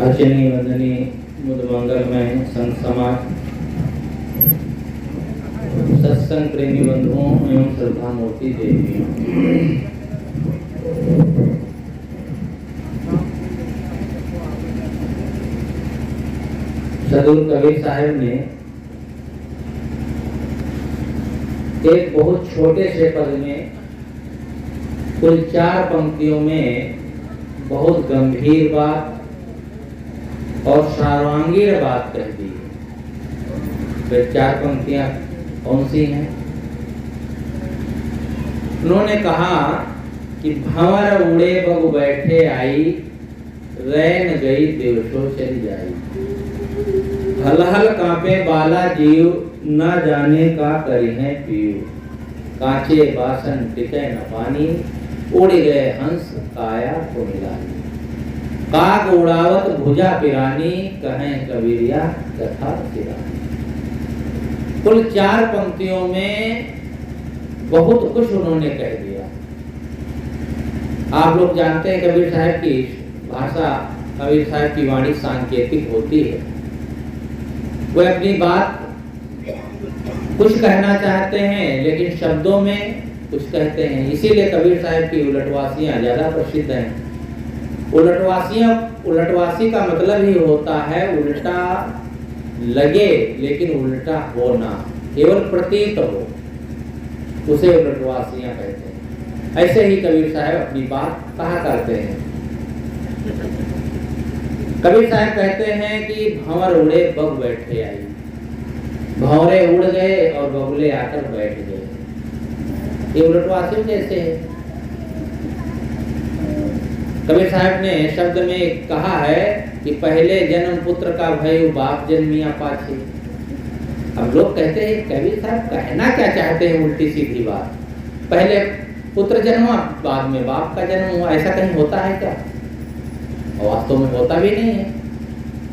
अर्चनी वंदनी मुद मंगलमय संत समाज, सत्संग प्रेमी बंधुओं एवं श्रद्धा मूर्ति देवियों, सदगुरु कबीर साहब ने एक बहुत छोटे से पद में कुल 4 पंक्तियों में बहुत गंभीर बात और सर्वांगीण बात कह दी। वे 4 पंक्तियां कौन सी हैं? उन्होंने कहा कि भंवर उड़े बग बैठे आई, रैन गई दिवसों चली जाई। हल हल कांपे बाला जीव, न जाने का करिहें पीऊ। कांचे बासन टिके न पानी, उड़ गए हंस काया को मिलानी। काग उड़ावत भुजा पिरानी, कहें कबीरिया कथा सिरानी। कुल 4 पंक्तियों में बहुत कुछ उन्होंने कह दिया। आप लोग जानते हैं कबीर साहब की भाषा, कबीर साहब की वाणी सांकेतिक होती है। वो अपनी बात कुछ कहना चाहते हैं लेकिन शब्दों में कुछ कहते हैं। इसीलिए कबीर साहब की उलटवासियां ज्यादा प्रसिद्ध हैं। उलटवासी का मतलब ही होता है उल्टा लगे लेकिन उल्टा हो ना, केवल प्रतीत हो, उसे उलटवासियां कहते हैं। ऐसे ही कबीर साहब अपनी बात कहा करते हैं। कबीर साहब कहते हैं कि भंवर उड़े बग बैठे आई। भंवरे उड़ गए और बगुले आकर बैठ गए। ये उलटवासी जैसे है। कबीर साहब ने शब्द में कहा है कि पहले जन्म पुत्र का भय बाप जन्मिया पाछे। अब लोग कहते हैं कबीर साहब कहना क्या चाहते हैं? उल्टी सीधी बात। पहले पुत्र जन्मा, बाद में बाप का जन्म हुआ। ऐसा कहीं होता है क्या? वास्तव में होता भी नहीं है।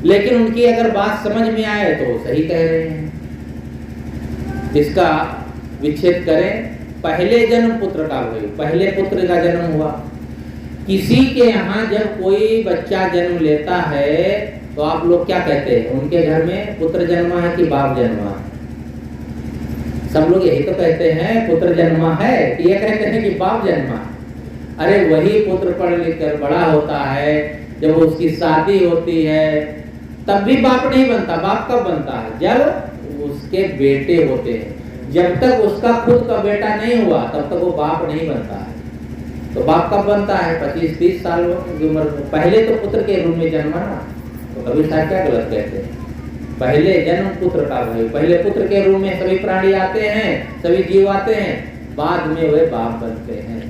लेकिन उनकी अगर बात समझ में आए तो वो सही कह रहे हैं। इसका विच्छेद करें। पहले जन्म पुत्र का भय, पहले पुत्र का जन्म हुआ। किसी के यहाँ जब कोई बच्चा जन्म लेता है तो आप लोग क्या कहते हैं? उनके घर में पुत्र जन्मा है कि बाप जन्मा है? सब लोग यही तो कहते हैं पुत्र जन्मा है, कि ये कहते हैं कि बाप जन्मा है। अरे वही पुत्र पढ़ लिख कर बड़ा होता है, जब उसकी शादी होती है तब भी बाप नहीं बनता। बाप कब बनता है? जब उसके बेटे होते हैं। जब तक उसका खुद का बेटा नहीं हुआ तब तक वो बाप नहीं बनता है। तो बाप कब बनता है? 25-30 साल की उम्र में। पहले तो पुत्र के रूप में जन्मा ना। तो कबीर साहब क्या गलत कहते हैं? पहले जन्म पुत्र का भय। पहले पुत्र के रूप में सभी प्राणी आते हैं, सभी जीव आते हैं, बाद में वे बाप बनते हैं।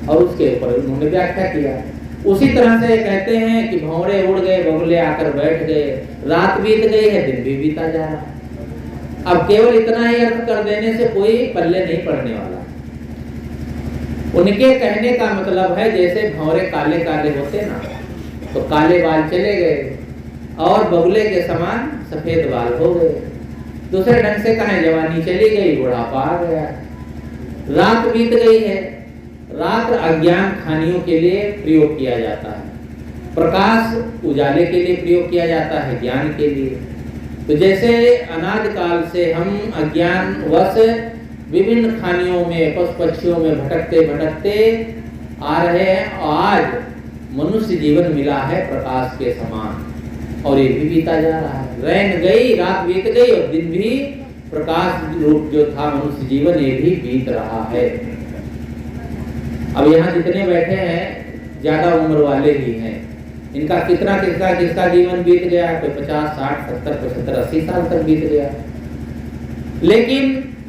और उसके ऊपर उन्होंने व्याख्या किया। उसी तरह से कहते हैं कि भंवरे उड़ गए बगुले आकर बैठ गए। रात बीत गई है, दिन भी बीता जा रहा है। अब केवल इतना ही अर्थ कर देने से कोई पल्ले नहीं पड़ने वाला। उनके कहने का मतलब है जैसे भंवरे काले काले होते ना, तो काले बाल चले गए और बगुले के समान सफेद बाल हो गए। दूसरे ढंग से कहें जवानी चली गई, बुढ़ापा आ गया। रात बीत गई है। रात अज्ञान खानियों के लिए प्रयोग किया जाता है, प्रकाश उजाले के लिए प्रयोग किया जाता है, ज्ञान के लिए। तो जैसे अनादि काल से हम अज्ञान वश विभिन्न खानियों में, पशु पक्षियों में भटकते भटकते आ रहे हैं, और आज मनुष्य जीवन मिला है प्रकाश के समान, और ये भी बीता जा रहा है। रैन गई, रात बीत गई, और दिन भी प्रकाश रूप जो था मनुष्य जीवन, ये भी बीत रहा है। अब यहाँ जितने बैठे हैं ज्यादा उम्र वाले ही हैं। इनका किसका जीवन बीत गया? कोई 50, 60, 70, 75, 80 साल तक बीत गया। लेकिन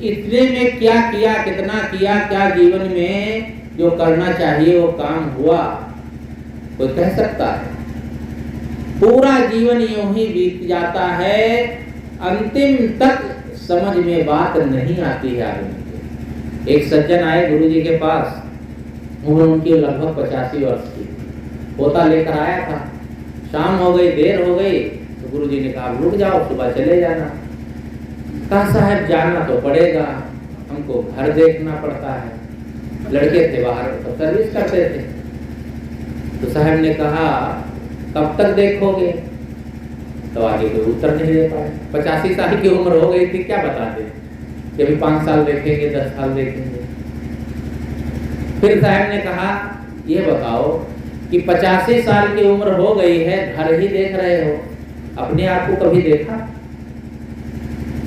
इतने में क्या किया, कितना किया, क्या जीवन में जो करना चाहिए वो काम हुआ? कोई कह सकता है? पूरा जीवन यूं ही बीत जाता है, अंतिम तक समझ में बात नहीं आती है आदमी के। एक सज्जन आए गुरु जी के पास। उम्र उनकी लगभग 85 वर्ष की। पोता लेकर आया था। शाम हो गई, देर हो गई, तो गुरु जी ने कहा रुक जाओ, सुबह चले जाना। कहा साहब जाना तो पड़ेगा, हमको घर देखना पड़ता है। लड़के थे बाहर, तो सर्विस करते थे। तो साहब ने कहा कब तक देखोगे? तो आगे कोई उत्तर नहीं दे पाए। 85 साल की उम्र हो गई थी, क्या बताते कि अभी 5 साल देखेंगे, 10 साल देखेंगे। फिर साहब ने कहा ये बताओ कि 85 साल की उम्र हो गई है, घर ही देख रहे हो, अपने आप को कभी देखा?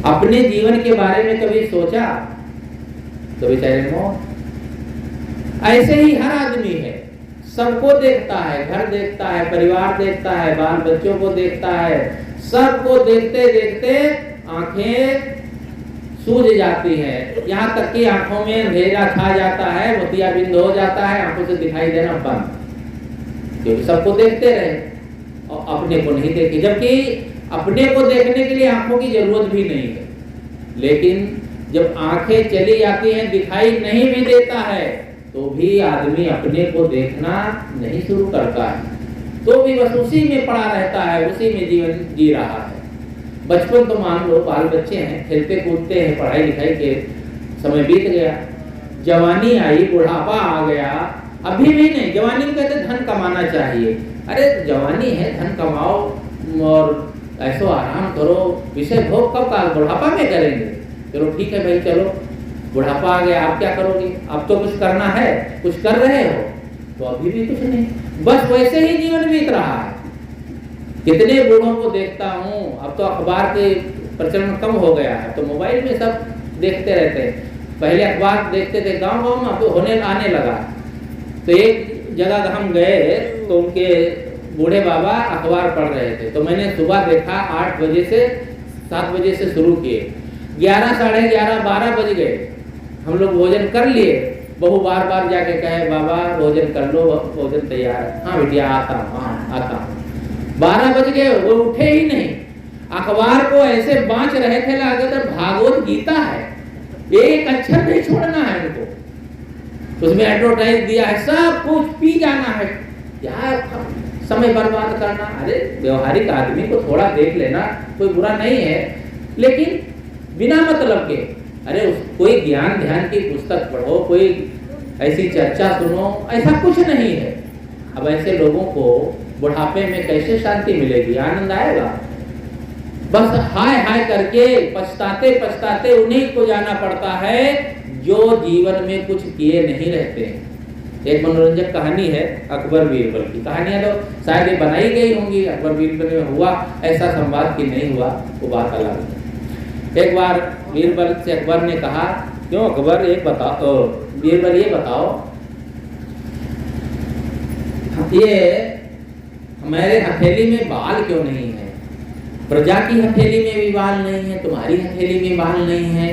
अपने जीवन के बारे में कभी सोचा? तो बेचारे मौत। ऐसे ही हर आदमी है, सबको देखता है, घर देखता है, परिवार देखता है, बाल बच्चों को देखता है, सबको देखते देखते आंखें सूझ जाती है, यहाँ तक कि आंखों में अंधेरा छा जाता है, मोतियाबिंद हो जाता है, आंखों से दिखाई देना बंद, क्योंकि सबको देखते रहे और अपने को नहीं देखे। जबकि अपने को देखने के लिए आंखों की जरूरत भी नहीं है, लेकिन जब आंखें चली जाती हैं, दिखाई नहीं भी देता है, तो भी आदमी अपने को देखना नहीं शुरू करता है, तो भी बस उसी में पड़ा रहता है, उसी में जीवन जी रहा है। बचपन तो मान लो, बाल बच्चे हैं, खेलते कूदते हैं, पढ़ाई लिखाई के समय बीत गया, जवानी आई, बुढ़ापा आ गया, अभी भी नहीं। जवानी में कहते धन कमाना चाहिए, अरे जवानी है, धन कमाओ और ऐसो आराम करो, विषय भोग कब का बुढ़ापा में करेंगे। चलो ठीक है भाई, चलो बुढ़ापा आ गया, आप क्या करोगे? अब तो कुछ करना है, कुछ कर रहे हो, तो अभी भी कुछ नहीं, बस वैसे ही जीवन बीत रहा है। कितने बूढ़ों को देखता हूँ, अब तो अखबार के प्रचलन कम हो गया है, तो मोबाइल में सब देखते रहते हैं। पहले अखबार देखते थे गांव-गांव में, अब तो होने आने लगा। तो एक जगह हम गए तो उनके बूढ़े बाबा अखबार पढ़ रहे थे, तो मैंने सुबह देखा 8 बजे से 7 बजे से शुरू किए, 11, साढ़े 11, 12 बज गए। हम लोग भोजन कर लिए, बहू बार बार जाके कहे बाबा भोजन कर लो, भोजन तैयार है। हाँ बिटिया आता हूँ, हाँ आता हूँ। 12 बज गए, वो उठे ही नहीं, अखबार को ऐसे बांच रहे थे लगातार, भागवत गीता है, एक अक्षर नहीं छोड़ना है उनको, उसमें एडवर्टाइज दिया है, सब कुछ पी जाना है, क्या समय बर्बाद करना। अरे व्यवहारिक आदमी को थोड़ा देख लेना कोई बुरा नहीं है, लेकिन बिना मतलब के, अरे कोई ज्ञान ध्यान की पुस्तक पढ़ो, कोई ऐसी चर्चा सुनो, ऐसा कुछ नहीं है। अब ऐसे लोगों को बुढ़ापे में कैसे शांति मिलेगी, आनंद आएगा? बस हाय हाय करके पछताते पछताते उन्हीं को जाना पड़ता है जो जीवन में कुछ किए नहीं रहते हैं। एक मनोरंजक कहानी है अकबर बीरबल की। कहानियां तो शायद ये बनाई गई होंगी, अकबर बीरबल में हुआ ऐसा संवाद कि नहीं हुआ वो बात अलग है। एक बार बीरबल से अकबर ने कहा, क्यों अकबर एक बताओ, बीरबल ये बताओ, ये हमारे हथेली में बाल क्यों नहीं है? प्रजा की हथेली में भी बाल नहीं है, तुम्हारी हथेली में बाल नहीं है,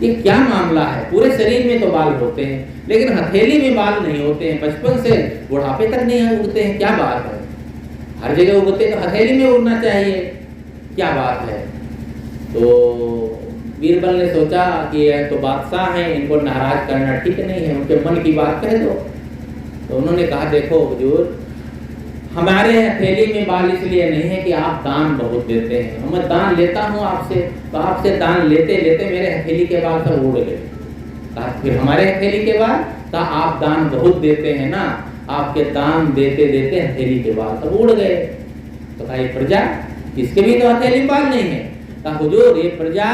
ये क्या मामला है? पूरे शरीर में तो बाल होते हैं, लेकिन हथेली में बाल नहीं होते हैं, बचपन से बुढ़ापे तक नहीं उगते हैं, क्या बात है? हर जगह उगते तो हथेली में उगना चाहिए, क्या बात है? तो बीरबल ने सोचा कि ये तो बादशाह हैं, इनको नाराज करना ठीक नहीं है, उनके मन की बात कह दो। तो उन्होंने कहा, देखो हुजूर, हमारे हथेली में बाल इसलिए नहीं है कि आप दान बहुत देते हैं, मैं दान लेता हूँ आपसे, तो आपसे दान लेते लेते मेरे हथेली के बाल सब उड़ गए। कहा फिर हमारे हथेली के बाल? कहा आप दान बहुत देते हैं ना, आपके दान देते देते हथेली के बाल सब उड़ गए। तो कहा ये प्रजा, इसके भी तो हथेली में बाल नहीं है। कहा हुजूर, ये प्रजा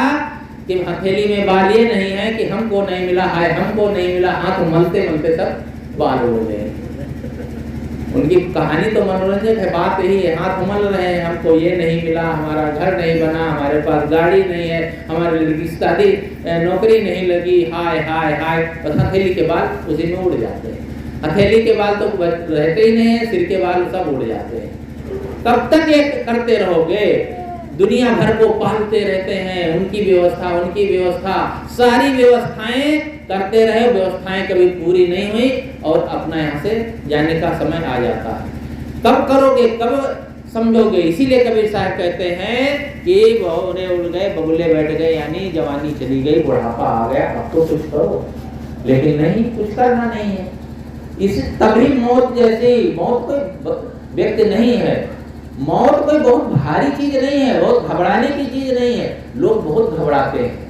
के हथेली में बाल ये नहीं है कि हमको नहीं मिला, हाय हमको नहीं मिला, हाथ मलते मलते सब बाल उड़ गए। उनकी कहानी तो मनोरंजक है, बात यही है, हाथ मल रहे हैं, हमको ये नहीं मिला, हमारा घर नहीं बना, हमारे पास गाड़ी नहीं है, हमारे लड़की शादी नौकरी नहीं लगी, हाय हाय हाय, बस हथेली के बाल उसी में उड़ जाते हैं। हथेली के बाल तो रहते ही नहीं है, सिर के बाल सब उड़ जाते हैं। कब तक ये करते रहोगे? दुनिया भर को पालते रहते हैं, उनकी व्यवस्था, सारी व्यवस्थाएं करते रहे, व्यवस्थाएं कभी पूरी नहीं हुई और अपना यहाँ से जाने का समय आ जाता है। कब करोगे, कब समझोगे? इसीलिए कबीर साहब कहते हैं कि भौरे उड़ गए, बगुले बैठ गए, यानी जवानी चली गई, बुढ़ापा आ गया, अब तो कुछ करो, लेकिन नहीं, कुछ करना नहीं है। इस तभी मौत जैसी, मौत कोई व्यक्ति नहीं है, मौत कोई बहुत भारी चीज नहीं है, बहुत घबराने की चीज नहीं है। लोग बहुत घबराते हैं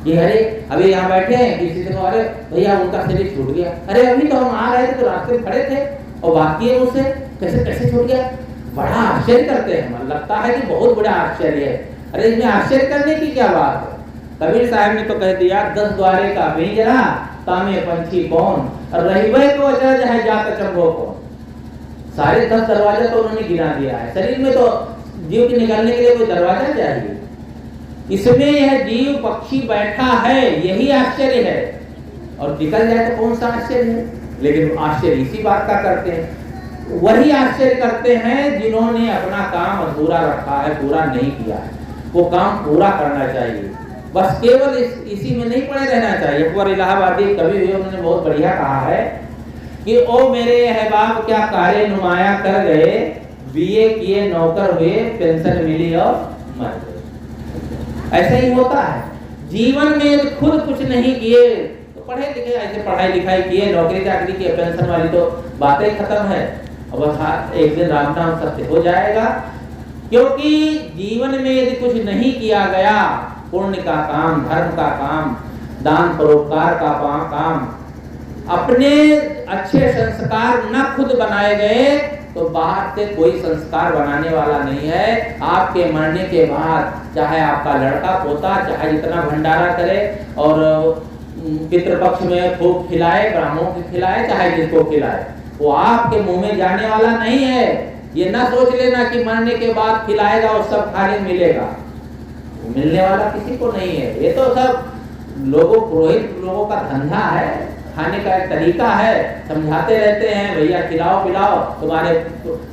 कि अरे अभी यहाँ बैठे हैं, किसी से अरे भैया उनका शरीर छूट गया, अरे अभी तो हम आ रहे थे तो रास्ते में खड़े थे और बात किए मुझसे, कैसे कैसे छूट गया? बड़ा आश्चर्य करते हैं, मन लगता है कि बहुत बड़ा आश्चर्य है। अरे इसमें आश्चर्य करने की क्या बात है? कबीर साहब ने तो कह दिया 10 द्वारे का पिंजरा, तामे पंछी कौन, और रहीबे को अचरज है जात चंबो कौन। सारे 10 दरवाजे तो उन्होंने गिना दिया है। शरीर में तो जीव के निकलने के लिए कोई दरवाजा चाहिए, इसमें यह जीव पक्षी बैठा है, यही आश्चर्य है। और निकल जाए तो कौन सा आश्चर्य है? लेकिन आश्चर्य इसी बात का करते हैं, वही आश्चर्य करते हैं जिन्होंने अपना काम अधूरा रखा है, पूरा नहीं किया है। वो काम पूरा करना चाहिए, बस केवल इसी में नहीं पड़े रहना चाहिए। अकबर इलाहाबादी कवि हुए, उन्होंने बहुत बढ़िया कहा है कि ओ मेरे अहबाब क्या कार्य नुमाया कर गए, बीए किए नौकर हुए, पेंशन मिली और मर गए। ऐसा ही होता है जीवन में, खुद कुछ नहीं किए तो पढ़े लिखे, ऐसे पढ़ाई लिखाई किए, नौकरी चाकरी की, पेंशन वाली तो बातें खत्म है। अब एक दिन राम नाम सत्य हो जाएगा, क्योंकि जीवन में यदि कुछ नहीं किया गया, पुण्य का काम, धर्म का काम, दान परोपकार का काम, अपने अच्छे संस्कार न खुद बनाए गए तो बाहर से कोई संस्कार बनाने वाला नहीं है। आपके मरने के बाद चाहे आपका लड़का पोता चाहे जितना भंडारा करे और पितृपक्ष में खूब खिलाए, ब्राह्मणों को खिलाए, चाहे जिसको खिलाए, वो आपके मुंह में जाने वाला नहीं है। ये ना सोच लेना कि मरने के बाद खिलाएगा और सब खाने मिलेगा, मिलने वाला किसी को नहीं है। ये तो सब पुरोहित लोगों का धंधा है, खाने का एक तरीका है, समझाते रहते हैं भैया खिलाओ पिलाओ, तुम्हारे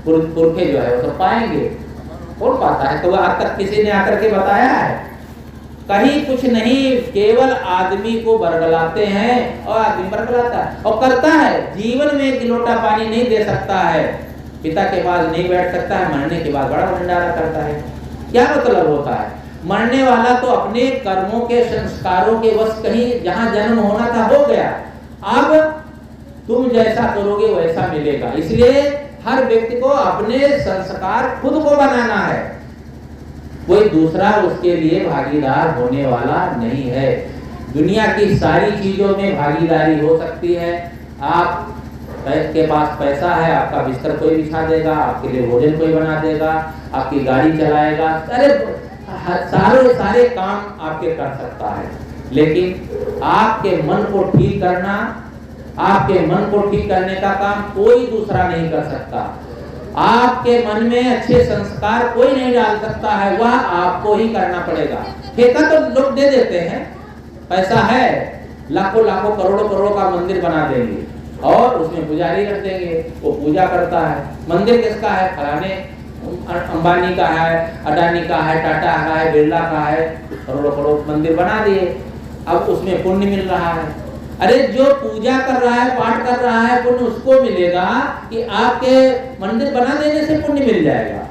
पुरखे जो है वो सब पाएंगे। कौन पाता है? तो आज तक किसी ने आकर के बताया है? कहीं कुछ नहीं, केवल आदमी को बरगलाते हैं और आदमी बरगलाता है और करता है। जीवन में एक लोटा पानी नहीं दे सकता है, पिता के पास नहीं बैठ सकता है, मरने के बाद बड़ा भंडारा करता है। क्या मतलब होता है? मरने वाला तो अपने कर्मों के संस्कारों के वश कहीं जहां जन्म होना था हो गया, अब तुम जैसा करोगे वैसा मिलेगा। इसलिए हर व्यक्ति को अपने संस्कार खुद को बनाना है, कोई दूसरा उसके लिए भागीदार होने वाला नहीं है। दुनिया की सारी चीजों में भागीदारी हो सकती है। आप के पास पैसा है, आपका बिस्तर कोई बिछा देगा, आपके लिए भोजन कोई बना देगा, आपकी गाड़ी चलाएगा, सारे काम आपके कर सकता है। लेकिन आपके मन को ठीक करना, आपके मन को ठीक करने का काम कोई दूसरा नहीं कर सकता। आपके मन में अच्छे संस्कार कोई नहीं डाल सकता है, वह आपको ही करना पड़ेगा। ठेका तो लोग दे देते हैं, पैसा है, लाखों लाखों करोड़ों करोड़ों का मंदिर बना देंगे और उसमें पुजारी रख देंगे, वो पूजा करता है। मंदिर किसका है? फलाने अंबानी का है, अडानी का है, टाटा का है, बिरला का है, करोड़ों करोड़ मंदिर बना दिए, अब उसमें पुण्य मिल रहा है। अरे जो पूजा कर रहा है, पाठ कर रहा है, पुण्य उसको मिलेगा कि आपके मंदिर बना देने से पुण्य मिल जाएगा?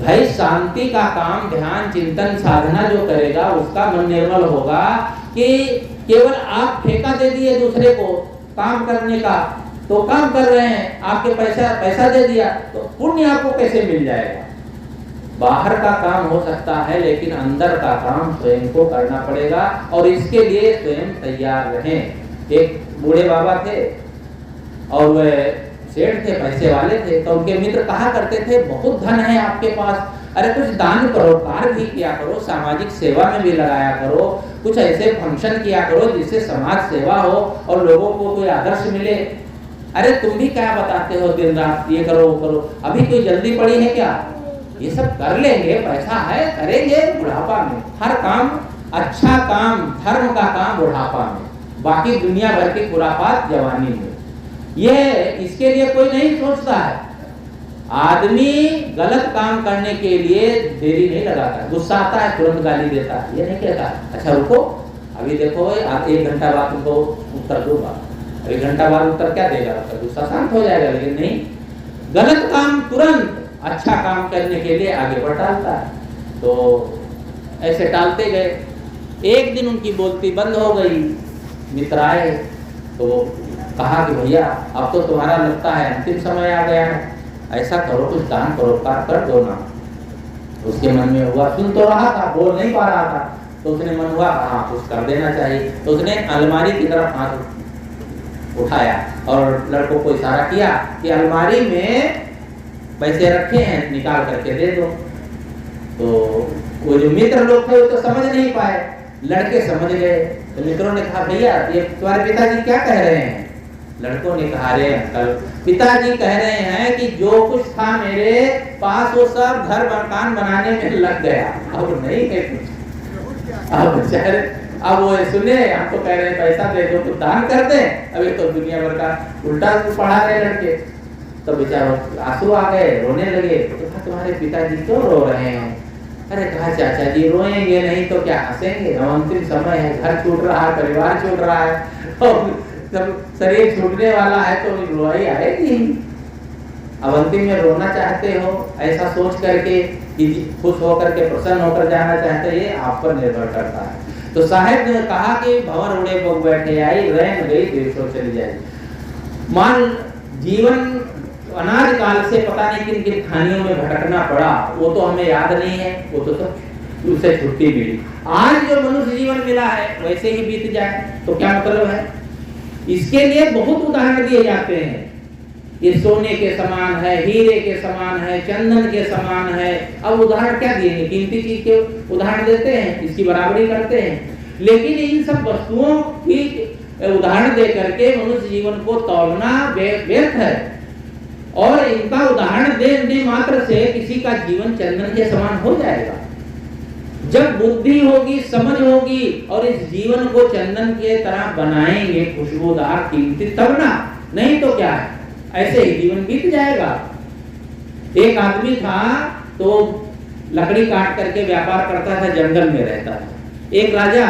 भाई शांति का काम, ध्यान चिंतन साधना जो करेगा उसका मन निर्मल होगा। कि केवल आप ठेका दे दिए दूसरे को काम करने का, तो काम कर रहे हैं, आपके पैसा दे दिया, तो पुण्य आपको कैसे मिल जाएगा? बाहर का काम हो सकता है, लेकिन अंदर का काम स्वयं को करना पड़ेगा और इसके लिए स्वयं तैयार रहें। एक बूढ़े बाबा थे और वे सेठ थे, पैसे वाले थे, तो उनके मित्र कहा करते थे बहुत धन है आपके पास, अरे कुछ दान परोपकार भी किया करो, सामाजिक सेवा में भी लगाया करो, कुछ ऐसे फंक्शन किया करो जिससे समाज सेवा हो और लोगों को कोई आदर्श मिले। अरे तुम भी क्या बताते हो दिन रात ये करो वो करो, अभी कोई जल्दी पड़ी है क्या? ये सब कर लेंगे, पैसा है, करेंगे बुढ़ापा में। हर काम, अच्छा काम, धर्म का काम बुढ़ापा में, बाकी दुनिया भर की खुराफात जवानी में। ये इसके लिए कोई नहीं सोचता है। आदमी गलत काम करने के लिए देरी नहीं लगाता, गुस्सा आता है तुरंत गाली देता है, ये नहीं कहता अच्छा रुको अभी देखो आप 1 घंटा बाद तुमको उत्तर दूंगा, 1 घंटा बाद उत्तर क्या देगा, गुस्सा शांत हो जाएगा। लेकिन नहीं, गलत काम तुरंत अच्छा काम करने के लिए आगे बढ़ डालता है। तो ऐसे टालते गए। एक दिन उनकी बोलती बंद हो गई। मित्र आए तो कहा कि भैया अब तो तुम्हारा लगता है अंतिम समय आ गया है, ऐसा करो कुछ दान परोपकार कर दो ना। उसके मन में हुआ, सुन तो रहा था, बोल नहीं पा रहा था, तो उसने मन हुआ हाँ कुछ कर देना चाहिए। तो उसने अलमारी की तरफ हाथ उठाया और लड़कों को इशारा किया कि अलमारी में पैसे रखे हैं, निकाल करके दे दो। तो वो जो मित्र लोग थे वो तो समझ नहीं पाए, लड़के समझ गए। तो मित्रों ने कहा भैया ये तुम्हारे पिताजी क्या कह रहे हैं? लड़कों ने कहा अरे अंकल, पिताजी कह रहे हैं कि जो कुछ था मेरे पास वो सब घर मकान बनाने में लग गया, अब नहीं है कुछ। अब बेचारे अब वो सुने, हम तो कह रहे हैं पैसा दे दो तो दान कर दे, अब ये तो दुनिया भर का उल्टा पढ़ा रहे लड़के। तो बेचारों आंसू आ गए, रोने लगे। तो कहा तुम्हारे पिताजी क्यों रो रहे हैं? अरे कहा चाचा जी रोएंगे नहीं तो क्या हंसेंगे, अंतिम समय है, घर छूट रहा है, परिवार छूट रहा है, और जब शरीर छूटने वाला है तो रोई आएगी। अब अंतिम में रोना चाहते हो ऐसा सोच करके कि खुश होकर के प्रसन्न होकर जाना चाहते, ये आप पर निर्भर करता है। तो साहेब ने कहा कि भंवर उड़े बग बैठे आई, रैन गई देशों चली जाएगी। मान जीवन अनाज काल से पता नहीं किन किन खानियों में भटकना पड़ा, वो तो हमें याद नहीं है, वो तो सब उससे छुट्टी मिली। आज जो मनुष्य जीवन मिला है वैसे ही बीत जाए तो क्या मतलब है? इसके लिए बहुत उदाहरण दिए जाते हैं। ये सोने के समान है, हीरे के समान है, चंदन के समान है। अब उदाहरण क्या दिए? कीमती चीज के उदाहरण देते हैं, इसकी बराबरी करते हैं। लेकिन इन सब वस्तुओं की उदाहरण दे करके मनुष्य जीवन को तौलना व्यर्थ है। और इनका उदाहरण देने मात्र से किसी का जीवन चंदन के समान हो जाएगा। जब बुद्धि होगी, समझ होगी और इस जीवन को चंदन के तरह बनाएंगे, खुशबूदार कीमती, तब ना, नहीं तो क्या है, ऐसे ही जीवन बीत जाएगा। एक आदमी था तो लकड़ी काट करके व्यापार करता था, जंगल में रहता था। एक राजा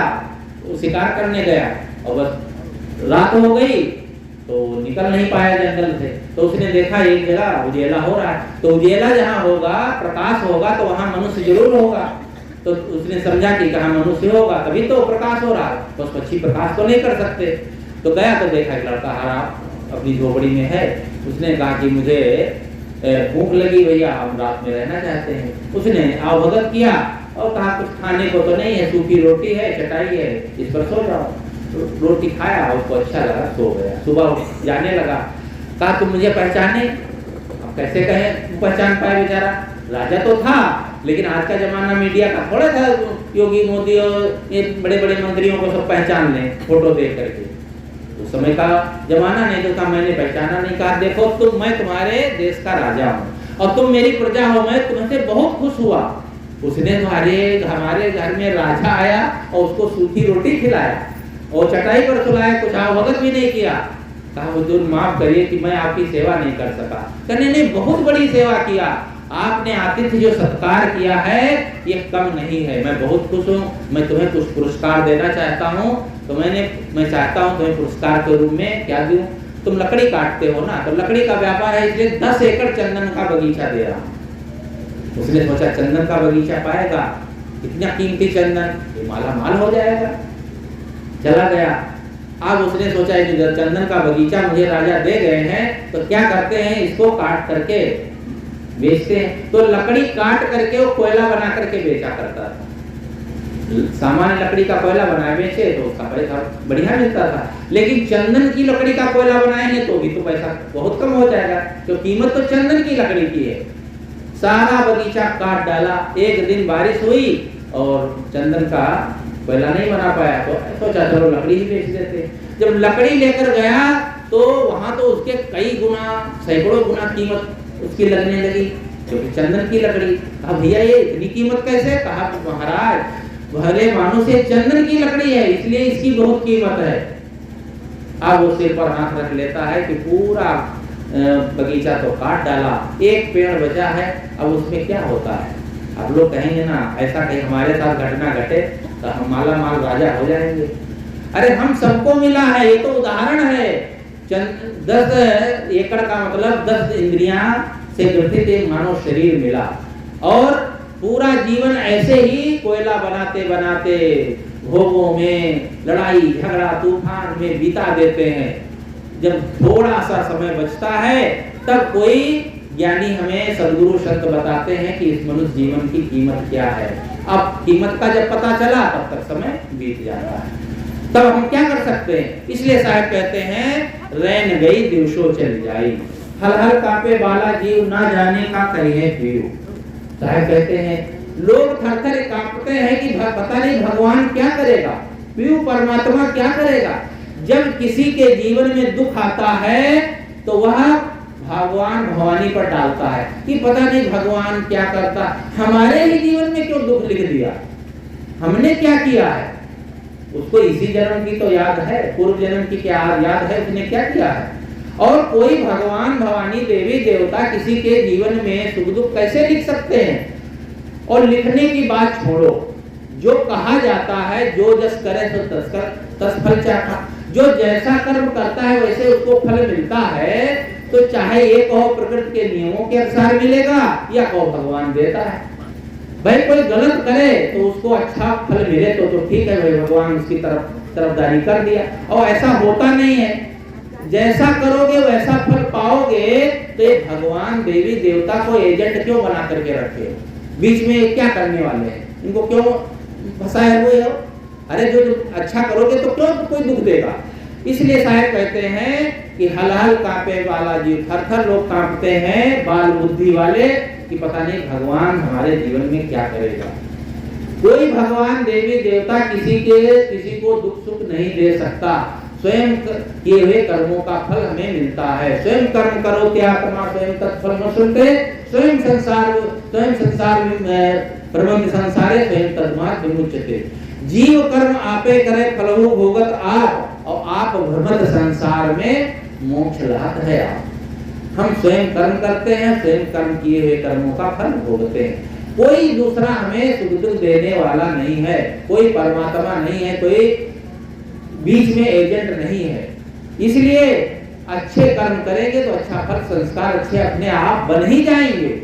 शिकार करने गया और बस रात हो गई तो निकल नहीं पाया जंगल से। तो उसने देखा एक जगह उजेला हो रहा है, तो उजेला जहाँ होगा, प्रकाश होगा, तो वहां मनुष्य जरूर होगा। तो उसने समझा कि कहाँ मनुष्य होगा, तभी तो प्रकाश हो रहा है, तो पक्षी प्रकाश तो नहीं कर सकते। तो गया तो देखा एक लड़का हरा अपनी झोपड़ी में है। उसने कहा कि मुझे भूख लगी भैया, हम रात में रहना चाहते हैं। उसने आवभगत किया और कहा कुछ खाने को तो नहीं है, सूखी रोटी है, चटाई है, इस पर सो जाओ। तो रोटी खाया, उसको अच्छा लगा, सो गया। सुबह जाने लगा, कहा तुम मुझे पहचाने? अब कैसे कहे पहचान पाए, बेचारा राजा तो था, लेकिन आज का जमाना मीडिया का थोड़ा था, योगी मोदी और ये बड़े बड़े मंत्रियों को सब पहचान लें फोटो देख करके। उस समय का जमाना नहीं तो कहा मैंने पहचाना नहीं। कहा देखो तुम, मैं तुम्हारे देश का राजा हूँ और तुम मेरी प्रजा हो, मैं तुमसे बहुत खुश हुआ। उसने हमारे घर में राजा आया और उसको सूखी रोटी खिलाया और चटाई पर सुलाया, कुछ आवभगत भी नहीं किया। कहा हुजूर माफ करिए कि मैं आपकी सेवा नहीं कर सका। कहने नहीं, बहुत बड़ी सेवा किया आपने, आतिथ्य जो सत्कार किया है ये कम नहीं है, मैं बहुत खुश हूँ। मैं तुम्हें कुछ पुरस्कार देना चाहता हूँ, तो मैं चाहता हूँ तुम्हें पुरस्कार के रूप में क्या दूं? तुम लकड़ी काटते हो ना, तो लकड़ी का व्यापार है, इसलिए 10 एकड़ चंदन का बगीचा दे रहा हूँ। उसने सोचा चंदन का बगीचा पाएगा, इतना कीमती चंदन, ये माला माल हो जाएगा। चला गया। अब उसने सोचा कि चंदन का बगीचा मुझे राजा दे गए हैं, तो क्या करते हैं, इसको काट करके बेचते हैं। तो लकड़ी काट करके वो कोयला बना करके बेचा करता था। सामान्य लकड़ी का कोयला बनाए बेचे तो उसका पैसा बढ़िया मिलता था, लेकिन चंदन की लकड़ी का कोयला बनाएंगे तो भी तो पैसा बहुत कम हो जाएगा, तो कीमत तो चंदन की लकड़ी की है। सारा बगीचा काट डाला। एक दिन बारिश हुई और चंदन का कोयला नहीं बना पाया, तो सोचा चलो लकड़ी ही बेच देते। जब लकड़ी लेकर गया तो वहां तो उसके कई गुना, सैकड़ों गुना कीमत उसकी लगने लगी, क्योंकि चंदन की लकड़ी। कहा भैया ये इतनी कीमत कैसे? कहा महाराज भले मानो से चंदन की लकड़ी है, इसलिए इसकी बहुत कीमत है। अब वो सिर पर हाथ रख लेता है कि पूरा बगीचा तो काट डाला, एक पेड़ बचा है, अब उसमें क्या होता है? अब लोग कहेंगे ना ऐसा कहीं हमारे साथ घटना घटे तो हम माला माल राजा हो जाएंगे। अरे हम सबको मिला है, ये तो उदाहरण है। 10 एकड़ का मतलब 10 इंद्रियां से गठित एक मानव शरीर मिला, और पूरा जीवन ऐसे ही कोयला बनाते बनाते भोगों में, लड़ाई झगड़ा तूफान में बिता देते हैं। जब थोड़ा सा समय बचता है तब कोई ज्ञानी हमें सद्गुरु संत बताते हैं कि इस मनुष्य जीवन की कीमत क्या है। अब कीमत का जब पता चला तब तक समय बीत जाता है, तब हम क्या कर सकते हैं? इसलिए साहब कहते हैं रैन गई दिवसों चल जाई। हल हल कांपे बाला जीव, ना जाने का करिए पीऊ। साहब कहते हैं लोग थर थर कांपते हैं कि पता नहीं भगवान क्या करेगा, पीऊ परमात्मा क्या करेगा। जब किसी के जीवन में दुख आता है तो वह भगवान भवानी पर डालता है कि पता नहीं भगवान क्या करता, हमारे ही जीवन में क्यों दुख लिख दिया, हमने क्या किया है। उसको इसी जन्म की तो याद है, पूर्व जन्म की क्या याद है, उसने क्या किया है। और कोई भगवान भवानी देवी देवता किसी के जीवन में सुख दुख कैसे लिख सकते हैं। और लिखने की बात छोड़ो, जो कहा जाता है जो जस करे तो तस फल चाखा, जो जैसा कर्म करता है वैसे उसको फल मिलता है। तो चाहे ये कहो प्रकृति के नियमों के अनुसार मिलेगा या कहो भगवान देता है। भाई कोई गलत करे तो उसको अच्छा फल मिले तो ठीक है भाई, भगवान उसकी तरफदारी कर दिया। और ऐसा होता नहीं है, जैसा करोगे वैसा फल पाओगे। तो ये भगवान देवी देवता को एजेंट क्यों बना करके रखे, बीच में क्या करने वाले हैं, इनको क्यों फंसाए हुए हो। अरे जो अच्छा करोगे तो क्यों कोई दुख देगा। इसलिए साहब कहते हैं कि हल हल कांपे बाला जीव, थर थर लोग कांपते हैं बाल बुद्धि वाले कि पता नहीं भगवान हमारे जीवन में क्या करेगा। कोई भगवान देवी देवता किसी को दुख सुख नहीं दे सकता। स्वयं किए हुए कर्मों का फल हमें मिलता है। स्वयं कर्म करो त्यात्मा स्वयं तत्फल न सुनते, स्वयं संसार प्रबंध संसारे स्वयं तद्मात् विमुच्यते। जीव कर्म आपे करे फलहु भोगत आप, और आप भ्रमत संसार में मोक्ष लात है आप। हम स्वयं कर्म करते हैं, स्वयं कर्म किए हुए कर्मों का फल भोगते हैं। कोई दूसरा हमें सुख दुख देने वाला नहीं है, कोई परमात्मा नहीं है, कोई बीच में एजेंट नहीं है। इसलिए अच्छे कर्म करेंगे तो अच्छा फल संस्कार अच्छे अपने आप बन ही जाएंगे।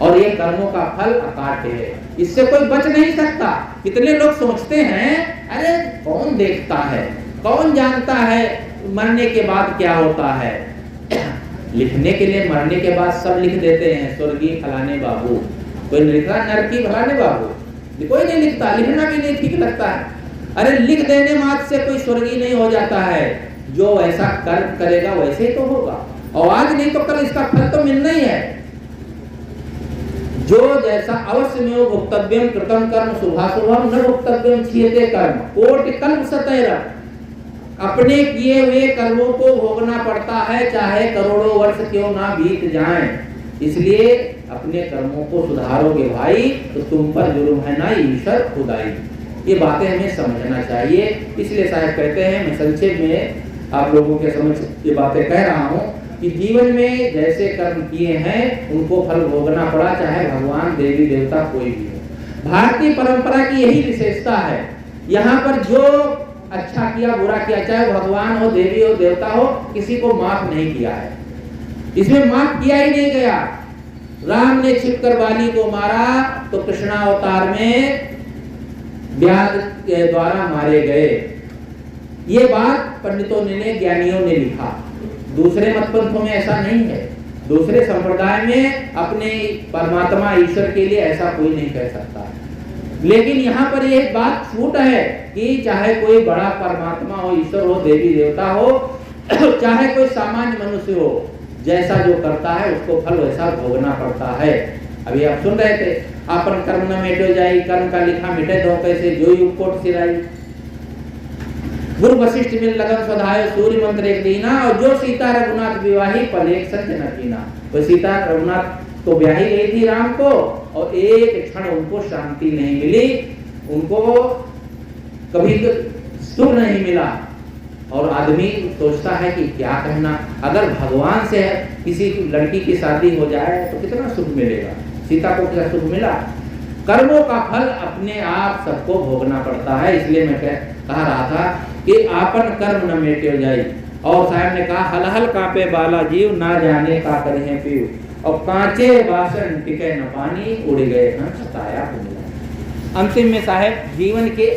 और ये कर्मों का फल अकाट्य है, इससे कोई बच नहीं सकता। कितने लोग सोचते हैं अरे कौन देखता है, कौन जानता है मरने के बाद क्या होता है। लिखने के लिए मरने के बाद सब लिख देते हैं, स्वर्गीय फलाने बाबू, कोई लिखा नरकी फलाने बाबू, कोई नहीं लिखता, लिखना भी नहीं ठीक लगता है। अरे लिख देने मात्र से कोई स्वर्गीय नहीं हो जाता है, जो ऐसा कर्म करेगा वैसे ही तो होगा। और आज नहीं तो कल इसका फल तो मिलना ही है। जो जैसा अवश्य में भुक्तव्यम कृतम कर्म शुभाशुभम न भुक्तव्यम क्षीयते कर्म कोटि कल्प सतैर। अपने किए हुए कर्मों को भोगना पड़ता है, चाहे करोड़ों वर्ष क्यों ना बीत जाएं। इसलिए अपने कर्मों को सुधारोगे भाई तो तुम पर जुर्म है ना ईश्वर खुदाई। ये बातें हमें समझना चाहिए। इसलिए साहब कहते हैं, मैं संक्षेप में आप लोगों के समझ ये बातें कह रहा हूँ कि जीवन में जैसे कर्म किए हैं उनको फल भोगना पड़ा, चाहे भगवान देवी देवता कोई भी हो। भारतीय परंपरा की यही विशेषता है, यहाँ पर जो अच्छा किया बुरा किया, चाहे भगवान हो देवी हो देवता हो, किसी को माफ नहीं किया है। इसमें माफ किया ही नहीं गया। राम ने छिपकर बाली को मारा तो कृष्णावतार में व्याध के द्वारा मारे गए। ये बात पंडितों ने ज्ञानियों ने लिखा। दूसरे मतपंथों में ऐसा नहीं है। दूसरे संप्रदाय में अपने परमात्मा ईश्वर के लिए ऐसा कोई नहीं कह सकता। लेकिन यहाँ पर ये बात छूट है कि चाहे कोई बड़ा परमात्मा हो, ईश्वर हो, देवी देवता हो, चाहे कोई सामान्य मनुष्य हो, जैसा जो करता है उसको फल वैसा भोगना पड़ता है। अभी आप सुन रहे थे, आपन कर्म न मेटो जाई, कर्म का लिखा मिटे दो कैसे, जो उपकोट सिराई। गुरु वशिष्ठ मिल लगन स्वधाय सूर्य मंत्र एक दीना, और जो सीता रघुनाथ विवाही पल एक सत्य न कीना। वो सीता रघुनाथ तो ब्याही गई थी राम को, और एक क्षण उनको शांति नहीं मिली, उनको कभी सुख नहीं मिला। और आदमी सोचता है कि क्या कहना, अगर भगवान से किसी लड़की की शादी हो जाए तो कितना सुख मिलेगा। सीता को क्या सुख मिला। कर्मों का फल अपने आप सबको भोगना पड़ता है। इसलिए मैं कह रहा था कि आपन कर्म न मेटे जाई। और साहब ने कहा हल हल कांपे बाला जीव, ना जाने का करें पीऊ, और कांचे बासन टिके न पानी, उड़ गए न सताया मिला। अंतिम में साहब जीवन के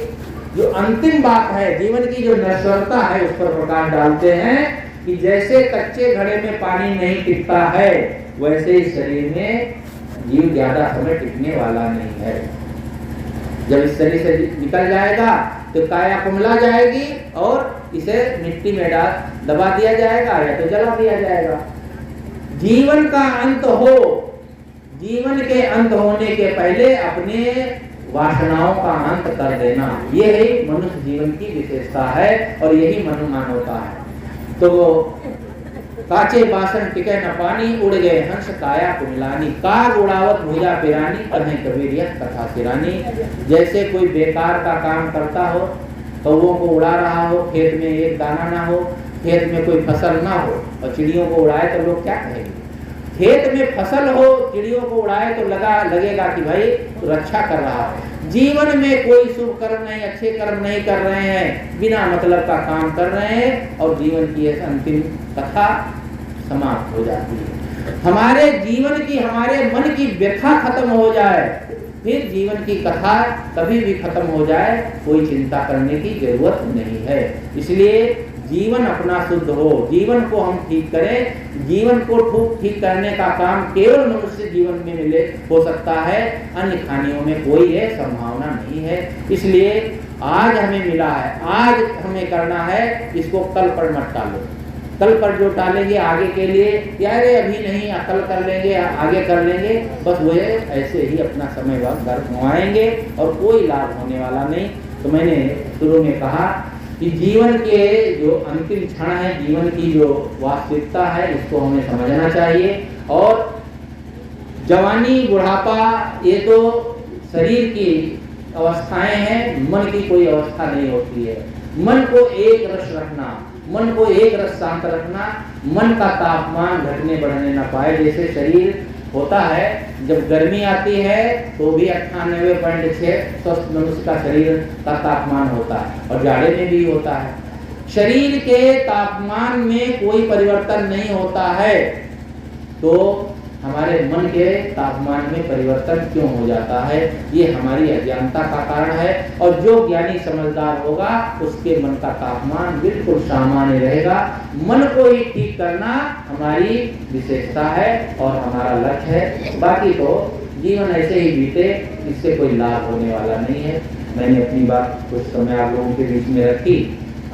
जो अंतिम बात है, जीवन की जो नश्वरता है उस पर प्रकाश डालते हैं कि जैसे कच्चे घड़े में पानी नहीं टिकता है, वैसे ही शरीर में जीव ज्यादा समय टिकने वाला नहीं है। जब इस शरीर से निकल जाएगा तो काया कुमला जाएगी और इसे मिट्टी में दबा दिया जाएगा या तो जला दिया जाएगा। जीवन का अंत हो, जीवन के अंत होने के पहले अपने वासनाओं का अंत कर देना, ये ही मनुष्य जीवन की विशेषता है और यही मानवता है। तो काचे बासन टिके न पानी, उड़ गए हंस काया कुमिलानी, काग उड़ावत भुजा पिरानी, पढ़े कबीर यह कथा सिरानी। जैसे कोई बेकार का काम करता हो, कौवों को उड़ा रहा हो, खेत में एक दाना ना हो, खेत में कोई फसल ना हो और चिड़ियों को उड़ाए तो लोग क्या कहेंगे? खेत में फसल हो, चिड़ियों को उड़ाए तो लगेगा कि भाई तो रक्षा कर रहा है। जीवन में कोई शुभ कर्म नहीं, अच्छे कर्म नहीं कर रहे हैं, बिना मतलब का काम कर रहे हैं और जीवन की अंतिम कथा समाप्त हो जाती है। हमारे जीवन की, हमारे मन की व्यथा खत्म हो जाए, फिर जीवन की कथा कभी भी खत्म हो जाए, कोई चिंता करने की जरूरत नहीं है। इसलिए जीवन अपना शुद्ध हो, जीवन को हम ठीक करें। जीवन को ठीक करने का काम केवल मनुष्य जीवन में मिले हो सकता है, अन्य खानियों में कोई है संभावना नहीं है। इसलिए आज हमें मिला है, आज हमें करना है, इसको कल पर मत टालो। कल पर जो टालेंगे आगे के लिए, यार अभी नहीं कल कर लेंगे, आगे कर लेंगे, बस वो ऐसे ही अपना समय व्यर्थ गंवाएंगे और कोई लाभ होने वाला नहीं। तो मैंने शुरू में कहा कि जीवन के जो अंतिम क्षण है, जीवन की जो वास्तविकता है, इसको हमें समझना चाहिए। और जवानी बुढ़ापा ये तो शरीर की अवस्थाएं हैं, मन की कोई अवस्था नहीं होती है। मन को एक रस रखना, मन को एक रस शांत रखना, मन का तापमान घटने बढ़ने ना पाए। जैसे शरीर होता है, जब गर्मी आती है तो भी 98.6 स्वस्थ मनुष्य का शरीर का तापमान होता है और जाड़े में भी होता है। शरीर के तापमान में कोई परिवर्तन नहीं होता है, तो हमारे मन के तापमान में परिवर्तन क्यों हो जाता है? ये हमारी अज्ञानता का कारण है। और जो ज्ञानी समझदार होगा उसके मन का तापमान बिल्कुल सामान्य रहेगा। मन को ही ठीक करना हमारी विशेषता है और हमारा लक्ष्य है। बाकी तो जीवन ऐसे ही बीते, इससे कोई लाभ होने वाला नहीं है। मैंने अपनी बात कुछ समय आप लोगों के बीच में रखी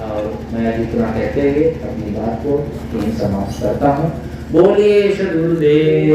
और मैं अभी इतना कहते हुए अपनी बात को यहीं समाप्त करता हूँ। बोलिए सद्गुरुदेव।